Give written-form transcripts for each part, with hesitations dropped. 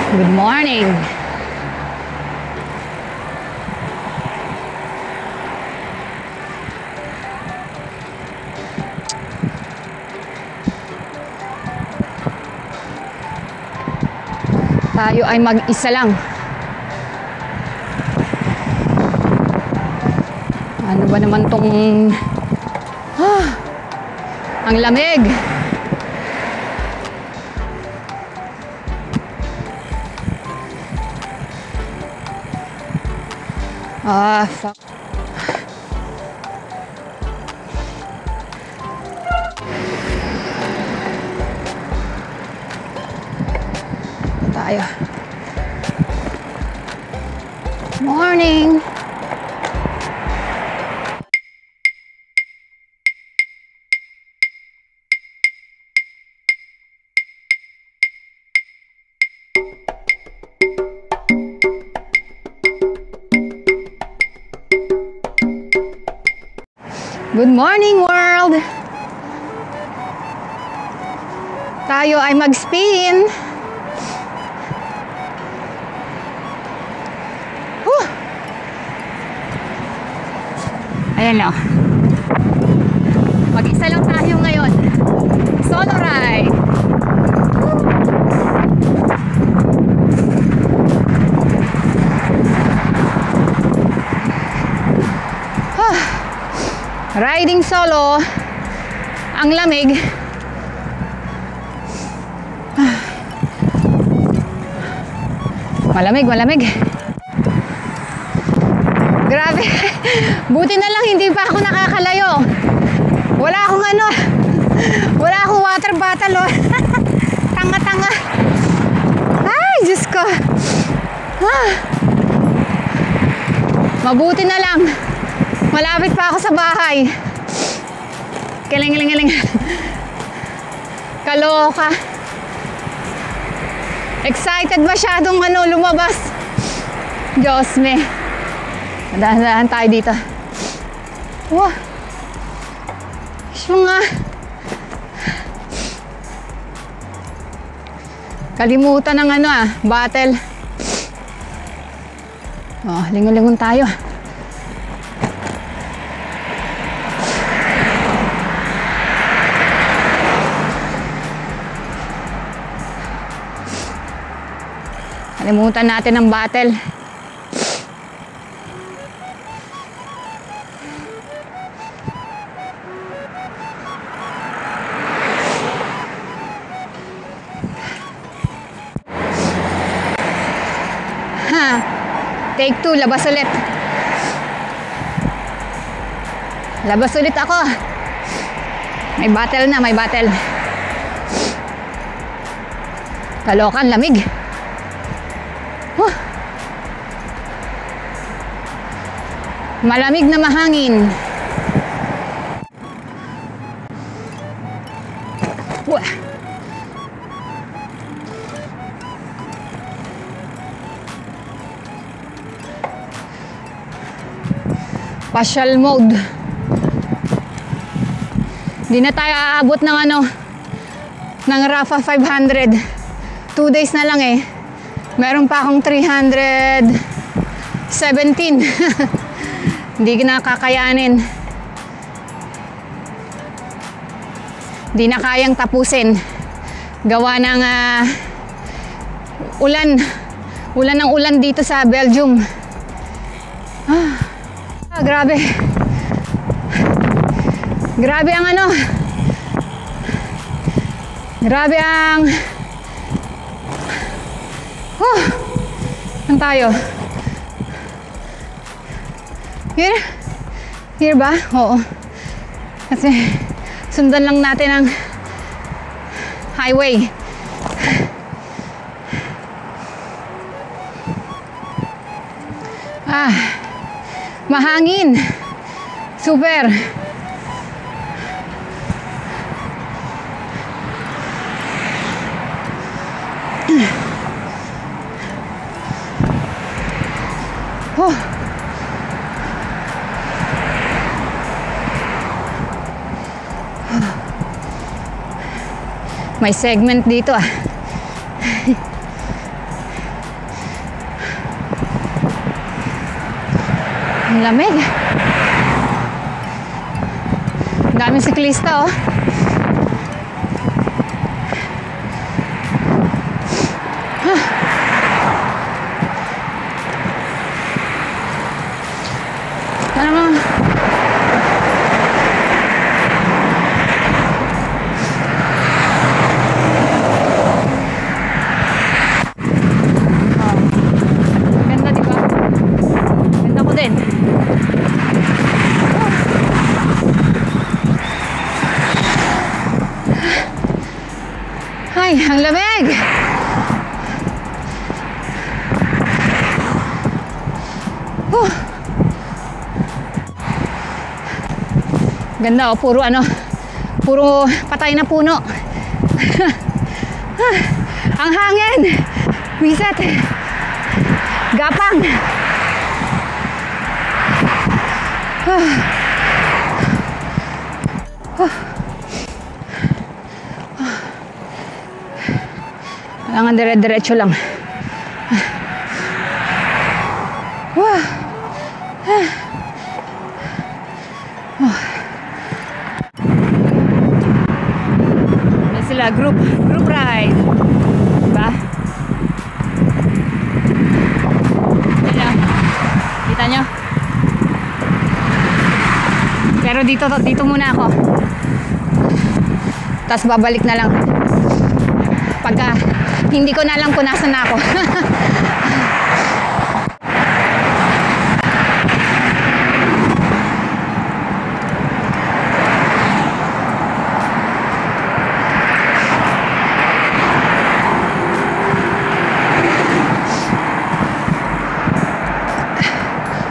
Good morning. Tayo ay mag-isa lang. Ano ba naman tong ang lamig. Fuck. Tayo. Morning. Good morning, world! Tayo ay mag-spin. Ayan o. Mag-isa lang tayo ngayon. Solo ride. Riding solo. Ang lamig. Malamig. Grabe. Buti na lang hindi pa ako nakakalayo. Wala akong water bottle oh. Tanga. Ay, Diyos ko. Mabuti na lang. Malapit pa ako sa bahay. Kiling. Kaloka. Excited masyadong lumabas. Diyos me. Dahan-dahan tayo dito. Wow. Mga kalimutan ng battle. Lingon-lingon tayo. Kalimutan natin ang battle. Take 2, labas ulit. Labas ulit ako. May battle. Kalokan, lamig. Malamig na mahangin. Partial mode. Di na tayo aabot ng ng Rafa 500. 2 days na lang eh. Meron pa akong 317. Hindi na kakayanin. Di na kayang tapusin. Gawa ng ulan ng ulan dito sa Belgium. Grabe. Grabe ang grabe ang saan tayo? Here ba? Oo. Kasi sundan lang natin ang highway. Mahangin. Super. May segment dito Ang lamig. Ang daming siklista, oh. Ano mo? Ganda, di ba? Ganda ko din. Ay, ang lamig! Ganda, oh, puro ano, puro patay na puno. Ang hangin, wiset, gapang. Kailangan dire-diretso lang. Sila group ride, diba? Ayan, kita nyo? Pero dito muna ako, tapos babalik na lang pagka hindi ko na alam kung nasan na ako.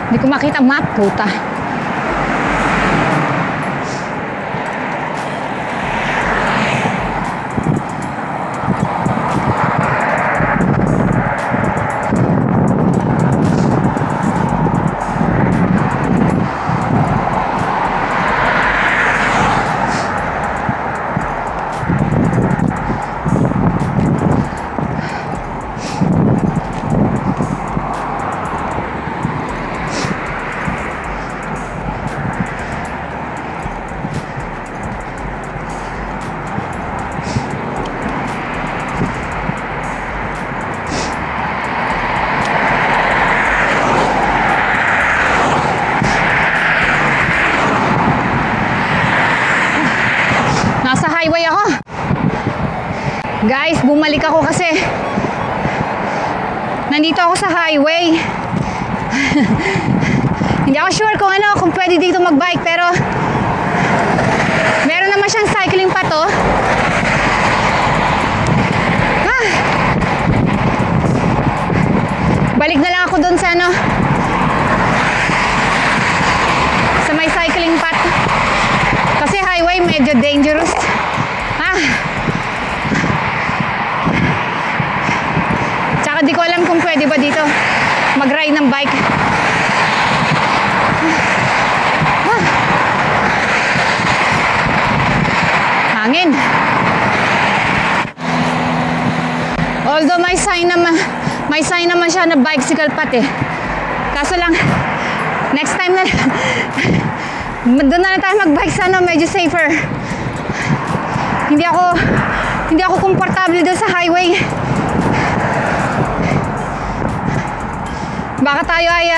Hindi ko makita map, puta. Nasa highway ako. Guys, bumalik ako kasi nandito ako sa highway. Hindi ako sure kung pwede dito magbike, pero meron naman siyang cycling path, oh. Balik na lang ako doon sa sa may cycling path. Kasi highway medyo dangerous. Tsaka di ko alam kung pwede ba dito mag-ride ng bike. Hangin. Although may sign naman siya na bicycle path, eh. Kaso lang next time na doon na tayo mag-bike, sana medyo safer. Hindi ako komportable doon sa highway. Baka tayo ay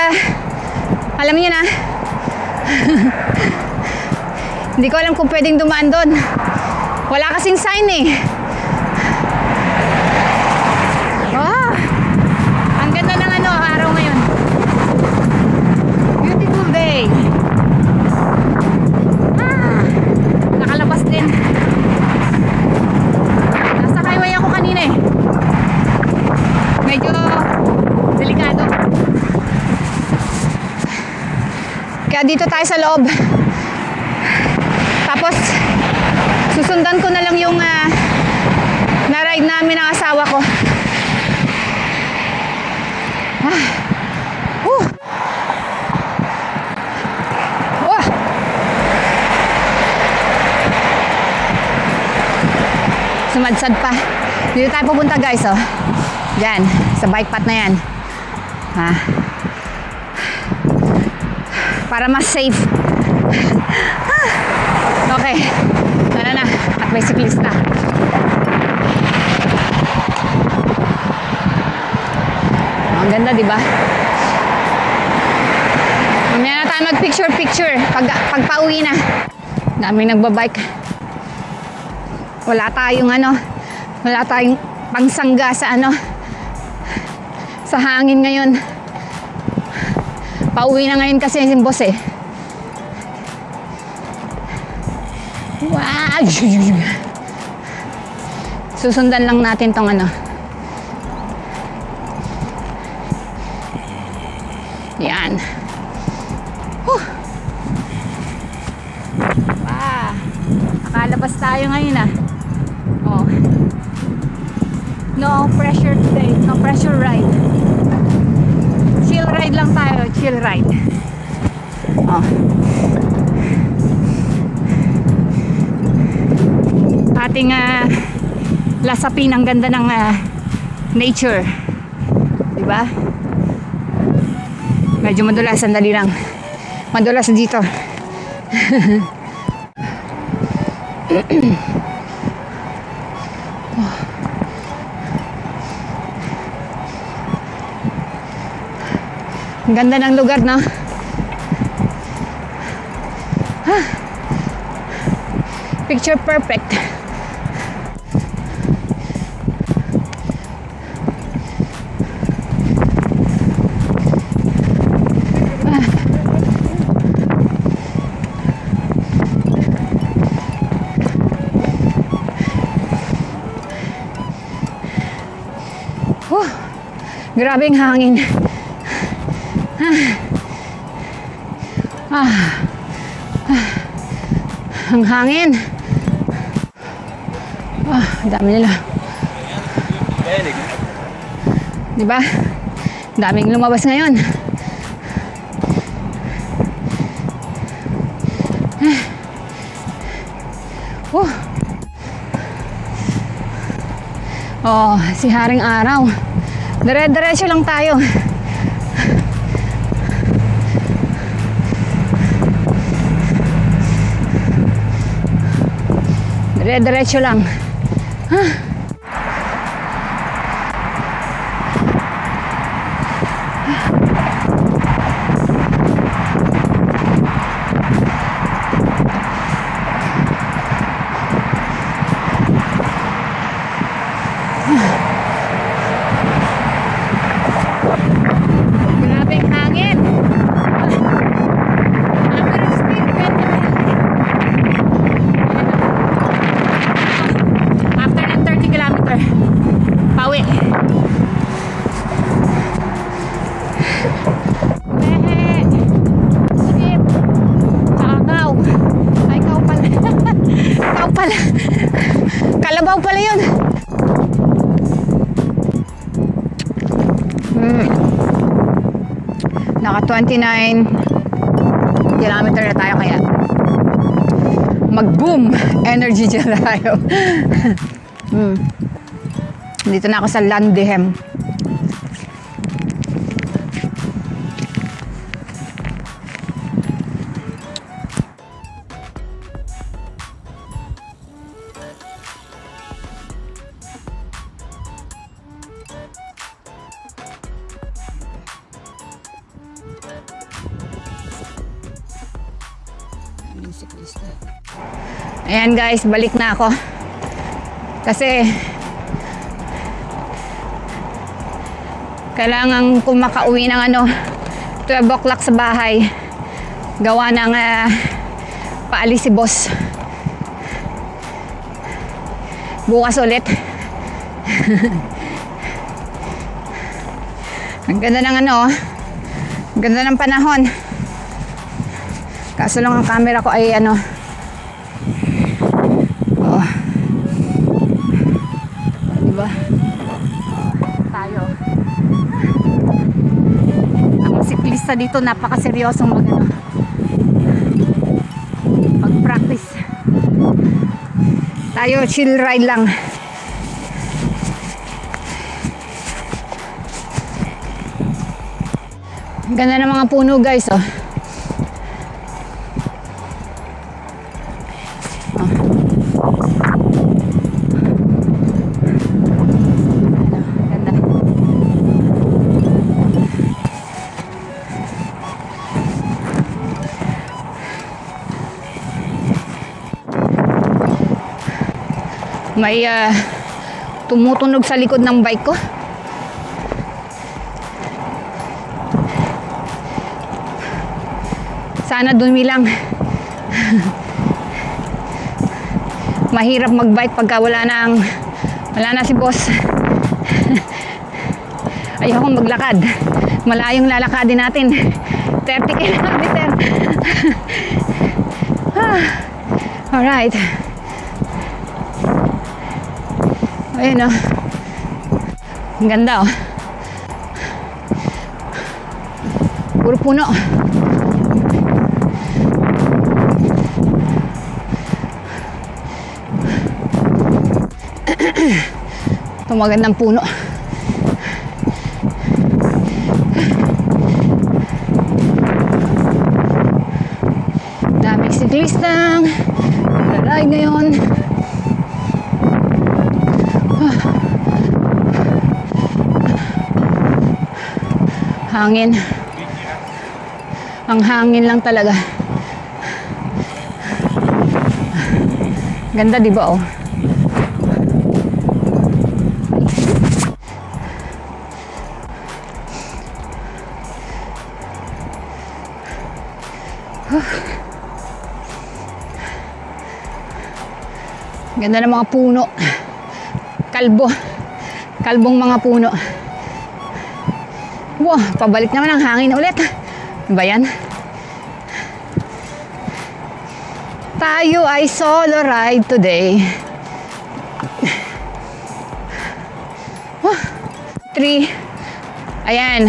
alam niyo na. Hindi ko alam kung pwedeng dumaan doon. Wala kasing sign, eh. Ang ganda ng araw ngayon. Beautiful day. Nakalabas din. Nasa highway ako kanina, eh. Medyo delikado. Kaya dito tayo sa loob. Tapos susundan ko na lang yung na-ride namin ng asawa ko. Sumadsad pa. Dito tayo pupunta, guys, oh. Diyan, sa bike path na yan. para mas safe. Okay, sana na at may siklista. Ang ganda, di ba? Mamaya na tayo mag-picture pag pauwi na. Daming nagbabike. Wala tayong pangsangga sa sa hangin ngayon. Pauwi na ngayon kasi yung boss eh. Wow! Susundan lang natin tong yan. Wow! Nakalabas tayo ngayon oh. No pressure today. No pressure ride. Chill ride lang tayo. Chill ride. Oh. Ating lasapin ang ganda ng nature. Diba? Medyo madulas. Sandali lang. Madulas dito. Ang ganda ng lugar, no? Picture perfect. Grabing hangin. Ang hangin. Dami nila. Diba? Daming lumabas ngayon. Oh, si Haring Araw. Dire-diretso lang tayo. Dire-diretso lang. Kalabaw pala yun. Naka 29 kilometer na tayo, kaya mag-boom energy dyan tayo. Dito na ako sa Landehem. Ayan guys, balik na ako. Kasi kailangan kung makauwi ng 12 o'clock sa bahay. Gawa ng paalis si boss. Bukas ulit. Ang ganda ng ang ganda ng panahon. Kaso lang ang camera ko ay diba? Tayo. Ang siklista dito napakaseryosong mag-practice. Tayo chill ride lang. Ganda ng mga puno guys, May tumutunog sa likod ng bike ko. Sana dumi lang. Mahirap magbike pagka wala na si boss. Ayokong maglakad. Malayong lalakadin natin. 30 kilometer. Alright. Ayun oh. Ang ganda oh. Puro puno. Ito magandang puno. Daming siklistang nag-ride ngayon. Hangin. Ang hangin lang talaga. Ganda di ba oh? Ganda ng mga puno. Kalbong mga puno. Wow, pabalik naman ang hangin ulit. Ba yan? Tayo ay solo ride today. 3. Ayan.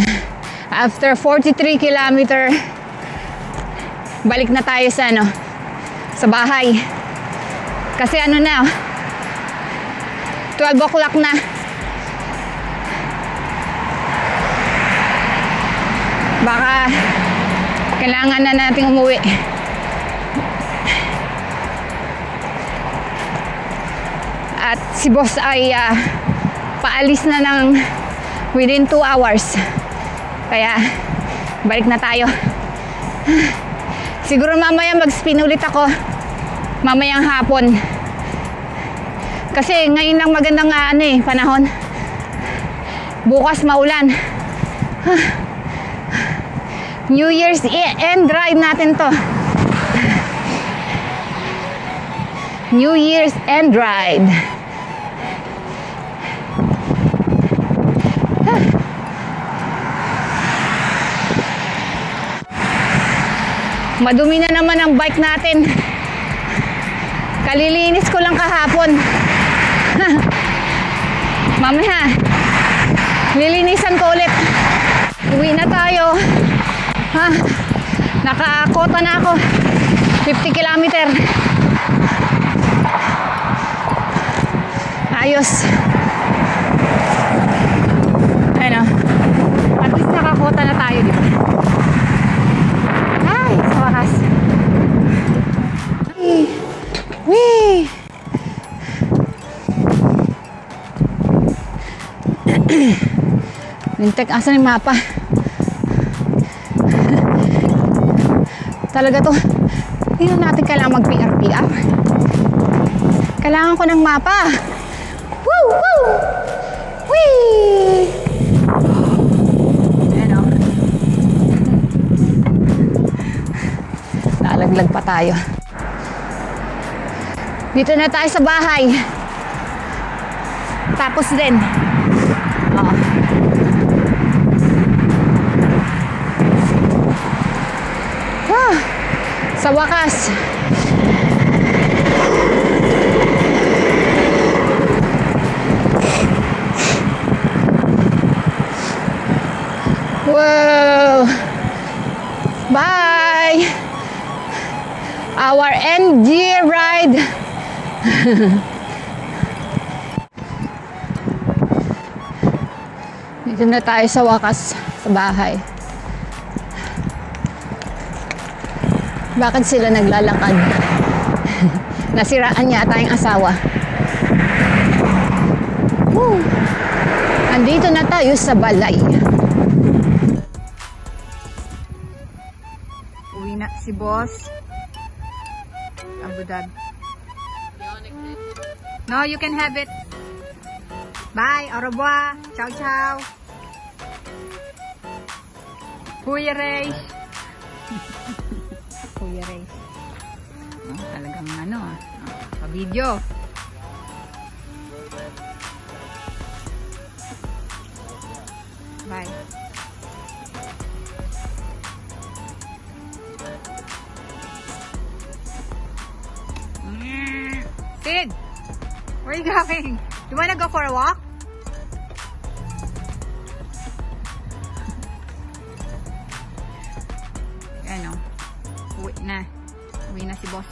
After 43 kilometer, balik na tayo sa sa bahay. Kasi na, 12 o'clock na. Baka kailangan na nating umuwi. At si boss ay paalis na ng within 2 hours. Kaya balik na tayo. Siguro mamaya mag-spin ulit ako. Mamayang hapon. Kasi ngayon lang magandang panahon. Bukas maulan. New Year's end ride natin to. New Year's end ride. Madumi na naman ang bike natin. Kalilinis ko lang kahapon. Mamaya lilinisan ko ulit. Uwi na tayo. Nakakota na ako. 50 kilometer. Ayos. Ayun o. At least nakakota na tayo, di ba? Ay, sa wakas. Ay. Wee! Lintek, asan yung mapa? Talaga to. Hindi na natin kailangan mag-PR-PR. Kailangan ko ng mapa. Woo! Woo! Wee! Ayan o. Lalaglag pa tayo. Dito na tayo sa bahay. Tapos din. Sa wakas. Wow! Bye! Our NG ride. Dito na tayo sa wakas sa bahay. Bakit sila naglalakad? Nasiraan yata yung asawa. Woo! Andito na tayo sa balay. Uwi na si boss. Abu Dhabi. No, you can have it. Bye. Au revoir. Ciao, ciao. Kuya Ray. Kuya Ray. Oh, talagang ano ah. Pa-video. Bye. Sid, where are you going? You wanna go for a walk? Ano? Uwi na. Uwi na si boss.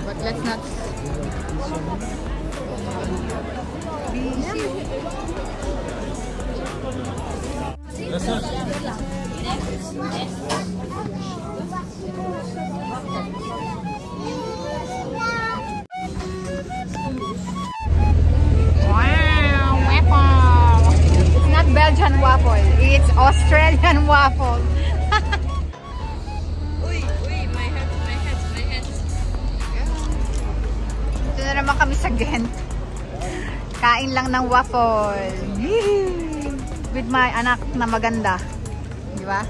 But let's not Belgian waffle. It's Australian waffle. Uy, my hands. Ito na naman kami sa Ghent. Kain lang ng waffle. Yee! With my anak na maganda. Di ba?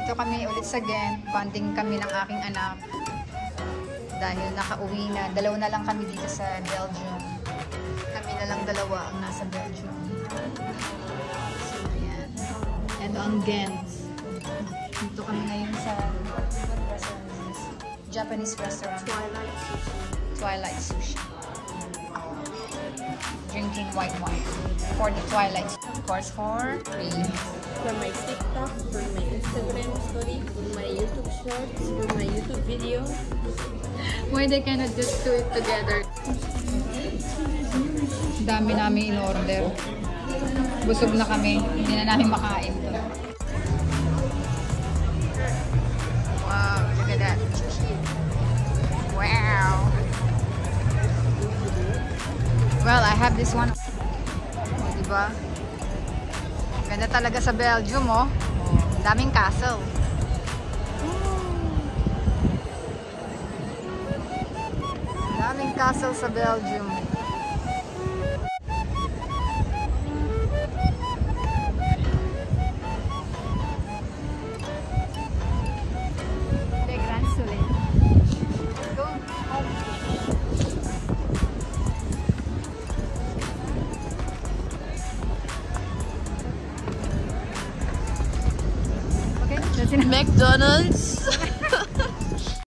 Ito kami ulit sa Ghent. Bonding kami ng aking anak. Dahil nakauwi na. Dalawa na lang kami dito sa Belgium. Kami na lang dalawa ang nasa Belgium. So, yan. And on Ghent. Dito kami ngayon sa Japanese restaurant. Twilight Sushi. Drinking white wine. For the Twilight. Of course, for my TikTok, for my Instagram story, for my YouTube shorts, for my YouTube video. Why they cannot just do it together? Dami namin in-order. Busog na kami. Hindi na namin makain to. Wow, look at that. Wow. Well, I have this one. Diba? Ganda talaga sa Belgium, oh. Daming castle. Daming castle sa Belgium. The Grand Soleil. Let's go home. Okay, that's enough. McDonald's.